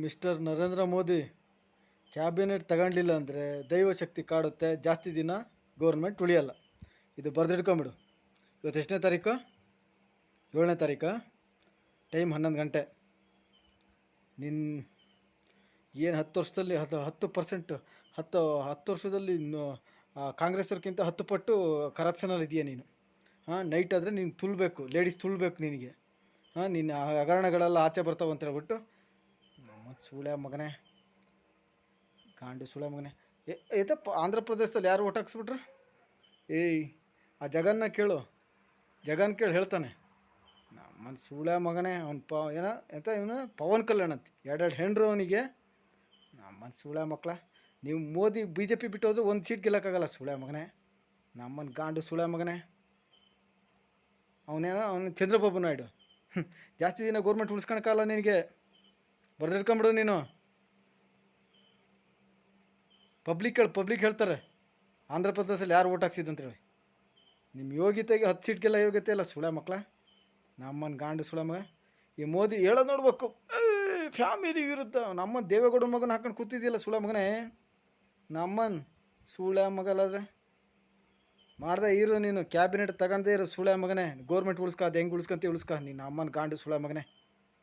Mister Narendra Modi, cabinet ತಗೊಂಡ್ಲಿಲ್ಲ ಅಂದರೆ ದೈವಶಕ್ತಿ ಕಾಡುತ್ತೆ, ಜಾಸ್ತಿ ದಿನ ಗೌರ್ಮೆಂಟ್ ಉಳಿಯಲ್ಲ. ಇದು ಬರೆದಿಡ್ಕೊಂಬಿಡು. ಇವತ್ತು ಎಷ್ಟನೇ ತಾರೀಕು? 7ನೇ ತಾರೀಕು. ಟೈಮ್ 11 ಗಂಟೆ. ನಿನ್ನ ಏನು 10 ವರ್ಷದಲ್ಲಿ 10% 10 ವರ್ಷದಲ್ಲಿ ಕಾಂಗ್ರೆಸ್ಸರ್ಗಿಂತ 10 ಪಟ್ಟು ಕರಪ್ಷನಲ್ಲಿ ಇದೆಯಾ ನೀನು? ನೈಟ್ ಆದರೆ ನೀನು ತುಳ್ಬೇಕು, ಲೇಡೀಸ್ ತುಳ್ಬೇಕು ನಿನಗೆ. ನಿನ್ನ ಹಗರಣಗಳೆಲ್ಲ ಆಚೆ ಬರ್ತಾವೆ ಅಂತ ಹೇಳ್ಬಿಟ್ಟು ಮತ್ತು ಸೂಳೆ ಮಗನೇ, ಗಾಂಡು ಸೂಳೆ ಮಗನೇ. ಏತಪ್ಪ ಆಂಧ್ರ ಪ್ರದೇಶದಲ್ಲಿ ಯಾರು ಓಟ್ ಹಾಕ್ಸ್ಬಿಟ್ರು? ಆ ಜಗನ್ನ ಕೇಳು, ಜಗನ್ ಕೇಳಿ ಹೇಳ್ತಾನೆ. ನಮ್ಮನ್ನು ಸೂಳೆ ಮಗನೇ, ಅವನು ಎಂತ ಇವನು ಪವನ್ ಕಲ್ಯಾಣ್ ಅಂತ ಎರಡೆರಡು ಹೆಂಡ್ರು ಅವನಿಗೆ. ನಮ್ಮನ್ನು ಸೂಳೆ ಮಕ್ಕಳ, ನೀವು ಮೋದಿ BJP ಬಿಟ್ಟು ಹೋದ್ರೆ ಒಂದು ಸೀಟ್ ಗೆಲ್ಲಕ್ಕಾಗಲ್ಲ ಸೂಳೆ ಮಗನೇ. ನಮ್ಮನ್ನು ಗಾಂಡು ಸೂಳೆ ಮಗನೇ. ಅವನು ಚಂದ್ರಬಾಬು ನಾಯ್ಡು. ಜಾಸ್ತಿ ದಿನ ಗೌರ್ಮೆಂಟ್ ಉಳಿಸ್ಕೊಳಕ್ಕಾಗಲ್ಲ ನಿನಗೆ. ಬರೆದಿಟ್ಕೊಂಬಿಡು ನೀನು. ಪಬ್ಲಿಕ್ ಹೇಳ್ತಾರೆ ಆಂಧ್ರ ಪ್ರದೇಶದಲ್ಲಿ ಯಾರು ಓಟ್ ಹಾಕ್ಸಿದಂತೇಳಿ. ನಿಮ್ಮ ಯೋಗ್ಯತೆಗೆ 10 ಸೀಟ್ಗೆಲ್ಲ ಯೋಗ್ಯತೆ ಇಲ್ಲ ಸೂಳೆ ಮಕ್ಕಳ. ನಮ್ಮನ್ನು ಗಾಂಡು ಸೂಳೆ ಮಗ. ಈ ಮೋದಿ ಹೇಳೋದು ನೋಡ್ಬೇಕು, ಫ್ಯಾಮಿಲಿ ವಿರುದ್ಧ. ನಮ್ಮ ದೇವೇಗೌಡ ಮಗನ ಹಾಕೊಂಡು ಕೂತಿದ್ದಿಲ್ಲ ಸೂಳೆ ಮಗನೇ. ನಮ್ಮನ್ನು ಸೂಳೆ ಮಗಲ್ಲಾದ್ರೆ ಮಾಡ್ದೆ ಇರು ನೀನು. ಕ್ಯಾಬಿನೆಟ್ ತಗೊಂಡೇ ಇರು ಸೂಳೆ ಮಗನೇ. ಗೌರ್ಮೆಂಟ್ ಉಳಿಸ್ಕೊ, ಅದು ಹೆಂಗೆ ಉಳಿಸ್ಕೊಂತ ನೀನು. ನಮ್ಮನ್ನು ಗಾಂಡು ಸೂಳೆ ಮಗನೇ.